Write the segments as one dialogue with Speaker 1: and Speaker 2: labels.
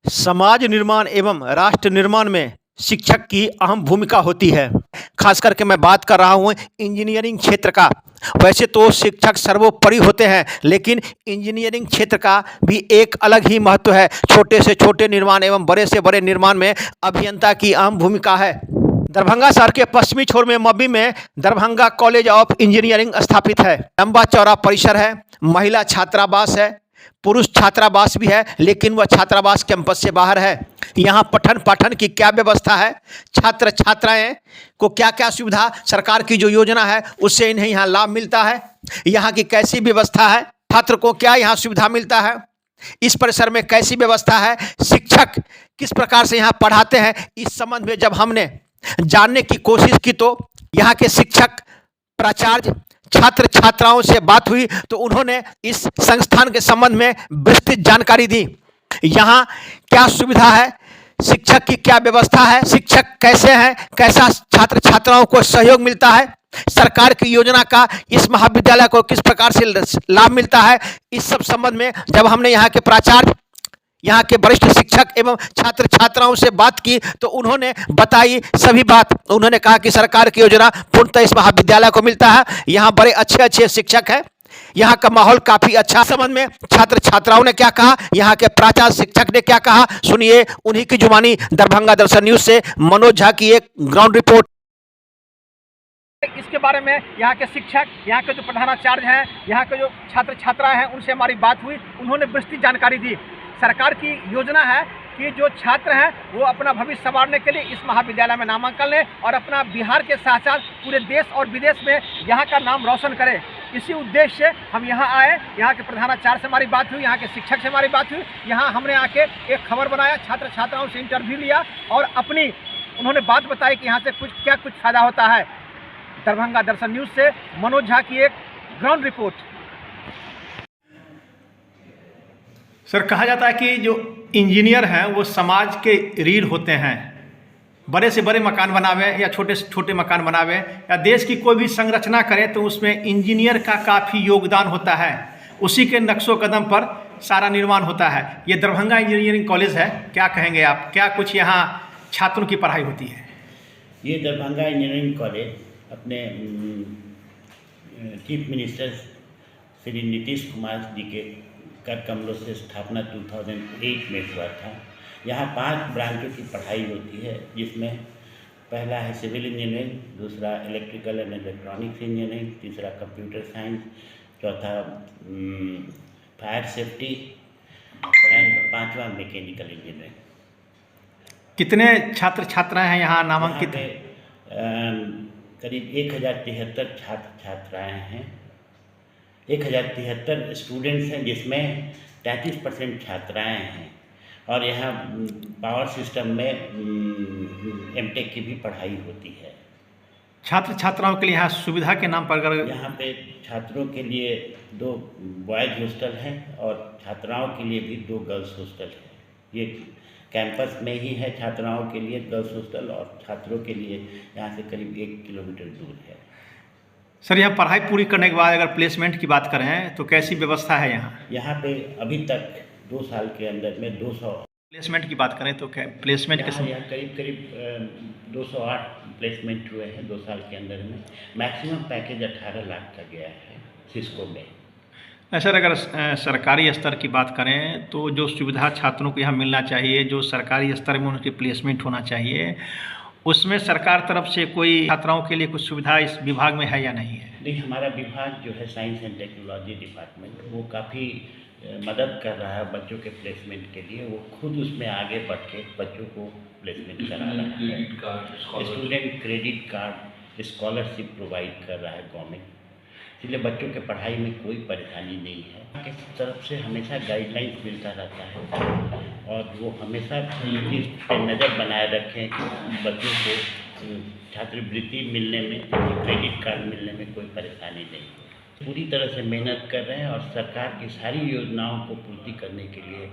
Speaker 1: समाज निर्माण एवं राष्ट्र निर्माण में शिक्षक की अहम भूमिका होती है। खास करके मैं बात कर रहा हूँ इंजीनियरिंग क्षेत्र का। वैसे तो शिक्षक सर्वोपरि होते हैं, लेकिन इंजीनियरिंग क्षेत्र का भी एक अलग ही महत्व है। छोटे से छोटे निर्माण एवं बड़े से बड़े निर्माण में अभियंता की अहम भूमिका है। दरभंगा शहर के पश्चिमी छोर में मब्बी में दरभंगा कॉलेज ऑफ इंजीनियरिंग स्थापित है। लंबा चौड़ा परिसर है, महिला छात्रावास है, पुरुष छात्रावास भी है, लेकिन वह छात्रावास कैंपस से बाहर है। यहाँ पठन पाठन की क्या व्यवस्था है, छात्र छात्राएं को क्या क्या सुविधा, सरकार की जो योजना है उससे इन्हें यहाँ लाभ मिलता है, यहाँ की कैसी व्यवस्था है, छात्र को क्या यहाँ सुविधा मिलता है, इस परिसर में कैसी व्यवस्था है, शिक्षक किस प्रकार से यहाँ पढ़ाते हैं, इस संबंध में जब हमने जानने की कोशिश की तो यहाँ के शिक्षक, प्राचार्य, छात्र छात्राओं से बात हुई तो उन्होंने इस संस्थान के संबंध में विस्तृत जानकारी दी। यहाँ क्या सुविधा है, शिक्षक की क्या व्यवस्था है, शिक्षक कैसे हैं, कैसा छात्र छात्राओं को सहयोग मिलता है, सरकार की योजना का इस महाविद्यालय को किस प्रकार से लाभ मिलता है, इस सब संबंध में जब हमने यहाँ के प्राचार्य, यहाँ के वरिष्ठ शिक्षक एवं छात्र छात्राओं से बात की तो उन्होंने बताई सभी बात। उन्होंने कहा कि सरकार की योजना पूर्णतः इस महाविद्यालय को मिलता है, यहाँ बड़े अच्छे अच्छे शिक्षक हैं, यहाँ का माहौल काफी अच्छा। संबंध में छात्र छात्राओं ने क्या कहा, यहाँ के प्राचार्य शिक्षक ने क्या कहा, सुनिए उन्हीं की जुबानी। दरभंगा दर्शन न्यूज से मनोज झा की एक ग्राउंड रिपोर्ट। इसके बारे में यहाँ के शिक्षक, यहाँ के जो प्रधानाचार्य हैं, यहाँ के जो छात्र छात्राएं हैं, उनसे हमारी बात हुई। उन्होंने विस्तृत जानकारी दी। सरकार की योजना है कि जो छात्र हैं वो अपना भविष्य संवारने के लिए इस महाविद्यालय में नामांकन लें और अपना बिहार के साथ साथ पूरे देश और विदेश में यहाँ का नाम रोशन करें। इसी उद्देश्य से हम यहाँ आए। यहाँ के प्रधानाचार्य से हमारी बात हुई, यहाँ के शिक्षक से हमारी बात हुई। यहाँ हमने आके एक खबर बनाया, छात्र छात्राओं से इंटरव्यू लिया और अपनी उन्होंने बात बताई कि यहाँ से कुछ फायदा होता है। दरभंगा दर्शन न्यूज़ से मनोज झा की एक ग्राउंड रिपोर्ट। सर, कहा जाता है कि जो इंजीनियर हैं वो समाज के रीढ़ होते हैं। बड़े से बड़े मकान बनावे या छोटे से छोटे मकान बनावे या देश की कोई भी संरचना करें तो उसमें इंजीनियर का काफ़ी योगदान होता है। उसी के नक्शो कदम पर सारा निर्माण होता है। ये दरभंगा इंजीनियरिंग कॉलेज है, क्या कहेंगे आप, क्या कुछ यहाँ छात्रों की पढ़ाई होती है?
Speaker 2: ये दरभंगा इंजीनियरिंग कॉलेज अपने चीफ मिनिस्टर श्री नीतीश कुमार जी के कर कमलों से स्थापना 2008 में हुआ था। यहाँ 5 ब्रांचों की पढ़ाई होती है, जिसमें पहला है सिविल इंजीनियरिंग, दूसरा इलेक्ट्रिकल एंड इलेक्ट्रॉनिक्स इंजीनियरिंग, तीसरा कंप्यूटर साइंस, चौथा फायर सेफ्टी एंड 5वां मैकेनिकल इंजीनियरिंग।
Speaker 1: कितने छात्र छात्राएं हैं यहाँ नामांकित?
Speaker 2: करीब 1073 छात्र छात्राएँ हैं, 1073 स्टूडेंट्स हैं, जिसमें 33% छात्राएँ हैं। और यहाँ पावर सिस्टम में एमटेक की भी पढ़ाई होती है।
Speaker 1: छात्र छात्राओं के लिए यहाँ सुविधा के नाम पर अगर
Speaker 2: यहाँ पे छात्रों के लिए 2 बॉयज़ हॉस्टल हैं और छात्राओं के लिए भी 2 गर्ल्स हॉस्टल हैं। ये कैंपस में ही है छात्राओं के लिए गर्ल्स हॉस्टल, और छात्रों के लिए यहाँ से करीब 1 किलोमीटर दूर है।
Speaker 1: सर, यहाँ पढ़ाई पूरी करने के बाद अगर प्लेसमेंट की बात करें तो कैसी व्यवस्था है यहाँ?
Speaker 2: यहाँ पे अभी तक 2 साल के अंदर में 200
Speaker 1: प्लेसमेंट की बात करें तो क्या प्लेसमेंट के समय
Speaker 2: करीब 208 प्लेसमेंट हुए हैं 2 साल के अंदर में। मैक्सिमम पैकेज 18 लाख का गया है सिस्को में।
Speaker 1: सर, अगर सरकारी स्तर की बात करें तो जो सुविधा छात्रों को यहाँ मिलना चाहिए, जो सरकारी स्तर में उनकी प्लेसमेंट होना चाहिए, उसमें सरकार तरफ से कोई छात्राओं के लिए कुछ सुविधा इस विभाग में है या नहीं है?
Speaker 2: नहीं, हमारा विभाग जो है साइंस एंड टेक्नोलॉजी डिपार्टमेंट, वो काफ़ी मदद कर रहा है बच्चों के प्लेसमेंट के लिए। वो खुद उसमें आगे बढ़ के बच्चों को प्लेसमेंट करा रहा है। Student credit card, scholarship provide कर रहा है गवर्नमेंट, इसलिए बच्चों के पढ़ाई में कोई परेशानी नहीं है। किस तरफ से हमेशा गाइडलाइंस मिलता रहता है और वो हमेशा इस पर नज़र बनाए रखें कि बच्चों को छात्रवृत्ति मिलने में, क्रेडिट कार्ड मिलने में कोई परेशानी नहीं। पूरी तरह से मेहनत कर रहे हैं और सरकार की सारी योजनाओं को पूर्ति करने के लिए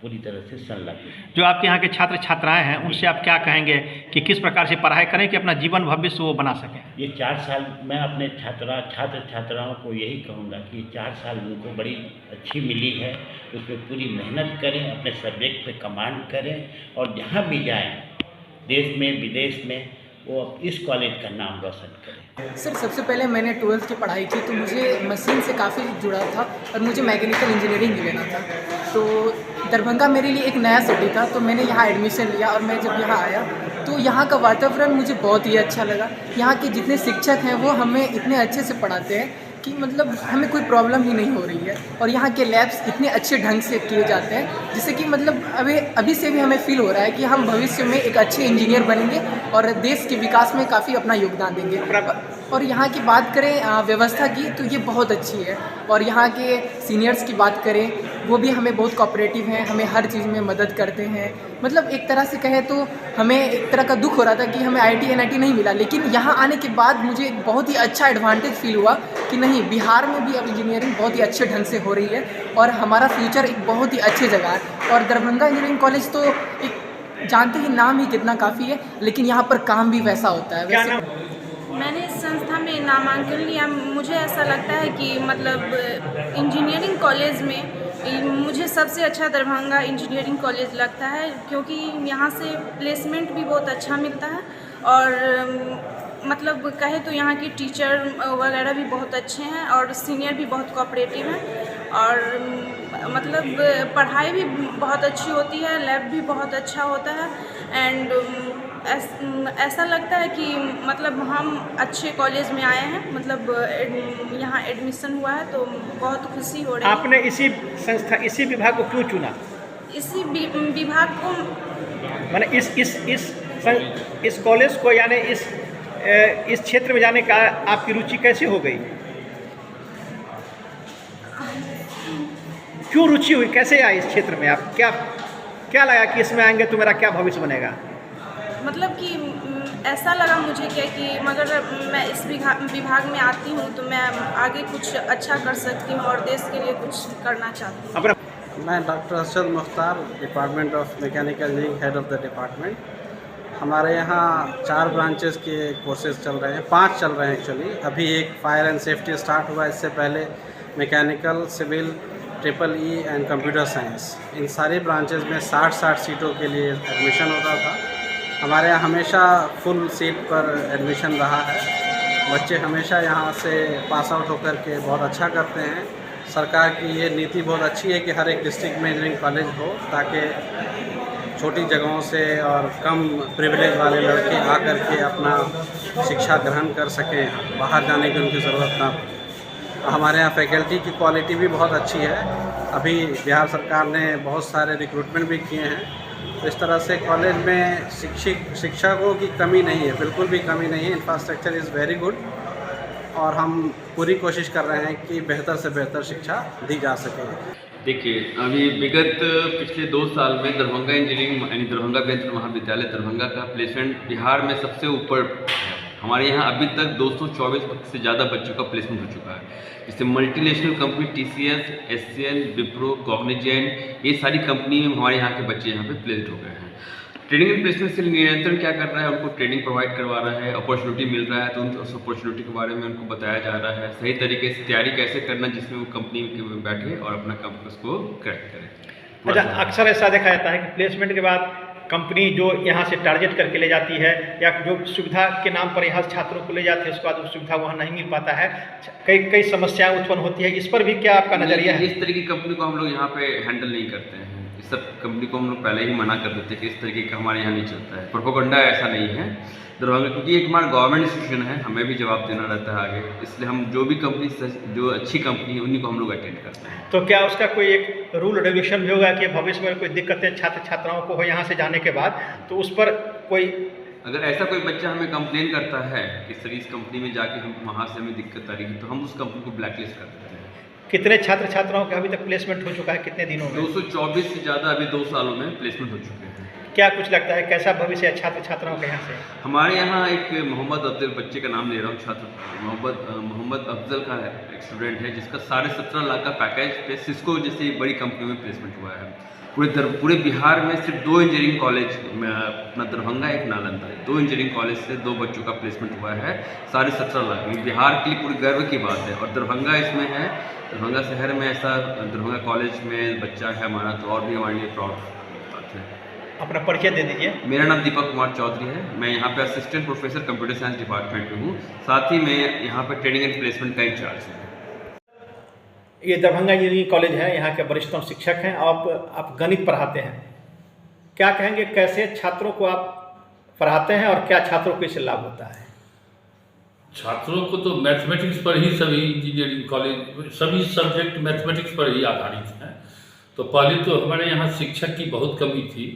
Speaker 2: पूरी तरह से संलग्न है।
Speaker 1: जो आपके यहाँ के छात्र छात्राएं हैं उनसे आप क्या कहेंगे कि किस प्रकार से पढ़ाई करें कि अपना जीवन भविष्य वो बना सकें?
Speaker 2: ये 4 साल मैं अपने छात्र छात्राओं को यही कहूँगा कि 4 साल उनको बड़ी अच्छी मिली है, उसमें पूरी मेहनत करें, अपने सब्जेक्ट पे कमांड करें और जहाँ भी जाएं देश में विदेश में वो इस कॉलेज का नाम रोशन करें।
Speaker 3: सर सबसे पहले मैंने 12th की पढ़ाई की तो मुझे मशीन से काफ़ी जुड़ा था और मुझे मैकेनिकल इंजीनियरिंग ही लेना था। तो दरभंगा मेरे लिए एक नया सिटी था तो मैंने यहाँ एडमिशन लिया और मैं जब यहाँ आया तो यहाँ का वातावरण मुझे बहुत ही अच्छा लगा। यहाँ के जितने शिक्षक हैं वो हमें इतने अच्छे से पढ़ाते हैं कि मतलब हमें कोई प्रॉब्लम ही नहीं हो रही है और यहाँ के लैब्स इतने अच्छे ढंग से किए जाते हैं जिससे कि मतलब अभी से भी हमें फील हो रहा है कि हम भविष्य में एक अच्छे इंजीनियर बनेंगे और देश के विकास में काफ़ी अपना योगदान देंगे। और यहाँ की बात करें व्यवस्था की तो ये बहुत अच्छी है और यहाँ के सीनियर्स की बात करें वो भी हमें बहुत कोऑपरेटिव हैं, हमें हर चीज़ में मदद करते हैं। मतलब एक तरह से कहें तो हमें एक तरह का दुख हो रहा था कि हमें IIT NIT नहीं मिला, लेकिन यहाँ आने के बाद मुझे एक बहुत ही अच्छा एडवांटेज फील हुआ कि नहीं, बिहार में भी अब इंजीनियरिंग बहुत ही अच्छे ढंग से हो रही है और हमारा फ्यूचर एक बहुत ही अच्छी जगह है। और दरभंगा इंजीनियरिंग कॉलेज तो एक जानते ही नाम ही कितना काफ़ी है, लेकिन यहाँ पर काम भी वैसा होता है। वैसे
Speaker 4: मैंने इस संस्था में नामांकन लिया। मुझे ऐसा लगता है कि मतलब इंजीनियरिंग कॉलेज में मुझे सबसे अच्छा दरभंगा इंजीनियरिंग कॉलेज लगता है क्योंकि यहाँ से प्लेसमेंट भी बहुत अच्छा मिलता है और मतलब कहे तो यहाँ के टीचर वगैरह भी बहुत अच्छे हैं और सीनियर भी बहुत कोऑपरेटिव हैं और मतलब पढ़ाई भी बहुत अच्छी होती है, लैब भी बहुत अच्छा होता है एंड ऐसा लगता है कि मतलब हम अच्छे कॉलेज में आए हैं, मतलब यहाँ एडमिशन हुआ है तो बहुत खुशी हो रही है।
Speaker 1: आपने इसी विभाग को क्यों चुना?
Speaker 4: इसी विभाग को
Speaker 1: मैंने इस कॉलेज को यानी इस क्षेत्र में जाने का आपकी रुचि कैसे हो गई? क्यों रुचि हुई, कैसे आई इस क्षेत्र में? आप क्या लगा कि इसमें आएंगे तो मेरा क्या भविष्य बनेगा?
Speaker 4: मतलब कि ऐसा लगा मुझे कि मगर मैं इस विभाग में आती हूँ तो मैं आगे कुछ अच्छा कर सकती हूँ और देश के लिए कुछ करना चाहती हूँ।
Speaker 5: मैं doctor Arshad Mukhtar, department of mechanical engineering, head of the department. हमारे यहाँ 4 ब्रांचेस के कोर्सेज चल रहे हैं, 5 चल रहे हैं एक्चुअली। अभी एक फायर एंड सेफ्टी स्टार्ट हुआ, इससे पहले mechanical, civil, EEE and computer science. इन सारी ब्रांचेस में 60 सीटों के लिए एडमिशन होता था। हमारे यहाँ हमेशा फुल सीट पर एडमिशन रहा है। बच्चे हमेशा यहाँ से पास आउट होकर के बहुत अच्छा करते हैं। सरकार की ये नीति बहुत अच्छी है कि हर एक डिस्ट्रिक्ट में इंजीनियरिंग कॉलेज हो ताकि छोटी जगहों से और कम प्रिविलेज वाले लड़के आकर के अपना शिक्षा ग्रहण कर सकें, बाहर जाने की उनकी ज़रूरत ना हो। हमारे यहाँ फैकल्टी की क्वालिटी भी बहुत अच्छी है। अभी बिहार सरकार ने बहुत सारे रिक्रूटमेंट भी किए हैं, तो इस तरह से कॉलेज में शिक्षकों की कमी नहीं है, बिल्कुल भी कमी नहीं है। इंफ्रास्ट्रक्चर इज़ वेरी गुड और हम पूरी कोशिश कर रहे हैं कि बेहतर से बेहतर शिक्षा दी जा सके।
Speaker 6: देखिए, अभी विगत पिछले 2 साल में दरभंगा इंजीनियरिंग यानी दरभंगा बेंच महाविद्यालय दरभंगा का प्लेसमेंट बिहार में सबसे ऊपर है। हमारे यहाँ अभी तक 224 से ज़्यादा बच्चों का प्लेसमेंट हो चुका है, जिससे multinational company TCS, SCL, Wipro, Cognizant, ये सारी कंपनी में हमारे यहाँ के बच्चे यहाँ पे प्लेस्ड हो गए हैं। ट्रेनिंग एंड प्लेसमेंट से निरंतर क्या कर रहा है, उनको ट्रेनिंग प्रोवाइड करवा रहा है, अपॉर्चुनिटी मिल रहा है तो उस अपॉर्चुनिटी के बारे में उनको बताया जा रहा है, सही तरीके से तैयारी कैसे करना जिसमें वो कंपनी में बैठे और अपना काम उसको क्रैक करें।
Speaker 1: अच्छा, अक्सर ऐसा देखा जाता है कि प्लेसमेंट के बाद कंपनी जो यहाँ से टारगेट करके ले जाती है या जो सुविधा के नाम पर यहाँ छात्रों को ले जाते हैं उसके बाद वो सुविधा वहाँ नहीं मिल पाता है, कई समस्याएं उत्पन्न होती है। इस पर भी क्या आपका नज़रिया है?
Speaker 6: इस तरह की कंपनी को हम लोग यहाँ पे हैंडल नहीं करते हैं। इस सब कंपनी को हम लोग पहले ही मना कर देते हैं कि इस तरीके का हमारे यहाँ नहीं चलता है। प्रोपोगंडा ऐसा नहीं है दरभंगा, क्योंकि एक हमारा गवर्नमेंट इंस्टीट्यूशन है, हमें भी जवाब देना रहता है आगे, इसलिए हम जो भी कंपनी जो अच्छी कंपनी है उन्हीं को हम लोग अटेंड करते हैं।
Speaker 1: तो क्या उसका कोई एक रूल रेगुलेशन भी होगा कि भविष्य में कोई दिक्कतें छात्र छात्राओं को हो यहाँ से जाने के बाद, तो उस पर कोई
Speaker 6: अगर ऐसा कोई बच्चा हमें कंप्लेन करता है कि सर इस कंपनी में जाके हम वहाँ से हमें दिक्कत आ रही है, तो हम उस कंपनी को ब्लैकलिस्ट कर देते हैं।
Speaker 1: कितने छात्र छात्राओं का अभी तक प्लेसमेंट हो चुका है, कितने दिनों में?
Speaker 6: 224 से ज़्यादा अभी 2 सालों में प्लेसमेंट हो चुके हैं।
Speaker 1: क्या कुछ लगता है कैसा भविष्य है छात्र छात्राओं के यहाँ से?
Speaker 6: हमारे यहाँ एक मोहम्मद अफजल, बच्चे का नाम ले रहा हूँ, छात्र मोहम्मद अफजल का एक स्टूडेंट है जिसका 17.5 लाख का पैकेज पे सिस्को जैसी बड़ी कंपनी में प्लेसमेंट हुआ है। पूरे बिहार में सिर्फ 2 इंजीनियरिंग कॉलेज में, अपना दरभंगा एक नालंदा है, 2 इंजीनियरिंग कॉलेज से 2 बच्चों का प्लेसमेंट हुआ है 17.5 लाख में। बिहार के लिए पूरी गर्व की बात है और दरभंगा इसमें है। दरभंगा शहर में ऐसा दरभंगा कॉलेज में बच्चा है हमारा, तो और भी हमारे लिए प्राउड बात है।
Speaker 1: अपना परिचय दे दीजिए।
Speaker 6: मेरा नाम दीपक कुमार चौधरी है, मैं यहाँ पे assistant professor computer science department में हूँ, साथ ही मैं यहाँ पे ट्रेनिंग एंड प्लेसमेंट का इंचार्ज हूँ।
Speaker 1: ये दरभंगा इंजीनियरिंग कॉलेज है, यहाँ के वरिष्ठतम शिक्षक हैं। आप गणित पढ़ाते हैं, क्या कहेंगे, कैसे छात्रों को आप पढ़ाते हैं और क्या छात्रों को इससे लाभ होता है?
Speaker 7: छात्रों को तो मैथमेटिक्स पर ही सभी इंजीनियरिंग कॉलेज, सभी सब्जेक्ट मैथमेटिक्स पर ही आधारित हैं। तो पहले तो हमारे यहाँ शिक्षक की बहुत कमी थी।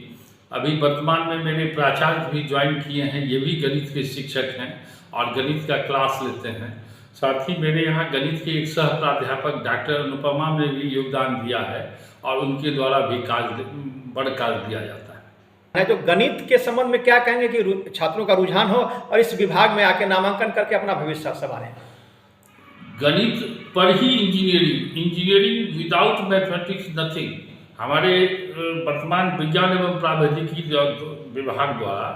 Speaker 7: अभी वर्तमान में मेरे प्राचार्य भी ज्वाइन किए हैं, ये भी गणित के शिक्षक हैं और गणित का क्लास लेते हैं। साथ ही मेरे यहाँ गणित के एक सह प्राध्यापक डॉक्टर अनुपमा ने भी योगदान दिया है और उनके द्वारा भी बड़ा कार्य दिया जाता है।
Speaker 1: जो गणित के संबंध में क्या कहेंगे कि छात्रों का रुझान हो और इस विभाग में आके नामांकन करके अपना भविष्य संवारें?
Speaker 7: गणित पर ही इंजीनियरिंग विदाउट मैथमेटिक्स नथिंग। हमारे वर्तमान विज्ञान एवं प्रावैधिकी विभाग द्वारा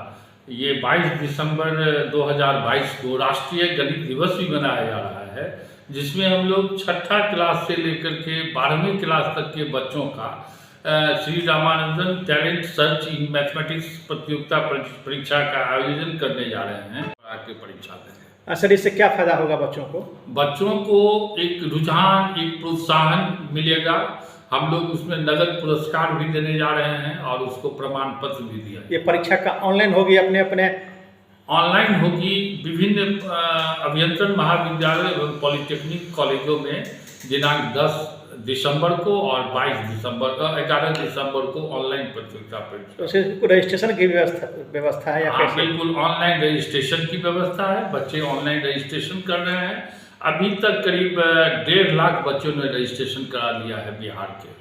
Speaker 7: ये 22 दिसंबर 2022 को राष्ट्रीय गणित दिवस भी मनाया जा रहा है, जिसमें हम लोग 6ठा क्लास से लेकर के 12वीं क्लास तक के बच्चों का Shri Ramanandan talent search in mathematics प्रतियोगिता परीक्षा का आयोजन करने जा रहे हैं। आगे परीक्षा देंगे।
Speaker 1: सर, इससे क्या फायदा होगा बच्चों को?
Speaker 7: बच्चों को एक रुझान, एक प्रोत्साहन मिलेगा। हम लोग उसमें नगद पुरस्कार भी देने जा रहे हैं और उसको प्रमाण पत्र भी दिया।
Speaker 1: ये परीक्षा का ऑनलाइन होगी? अपने
Speaker 7: ऑनलाइन होगी। विभिन्न अभियंत्रण महाविद्यालय एवं पॉलिटेक्निक कॉलेजों में दिनांक 10 दिसंबर को और 11 दिसंबर को ऑनलाइन प्रतियोगिता परीक्षा।
Speaker 1: तो रजिस्ट्रेशन की व्यवस्था है या कैसे?
Speaker 7: बिल्कुल ऑनलाइन रजिस्ट्रेशन की व्यवस्था है। बच्चे ऑनलाइन रजिस्ट्रेशन कर रहे हैं। अभी तक करीब 1.5 लाख बच्चों ने रजिस्ट्रेशन करा लिया है बिहार के।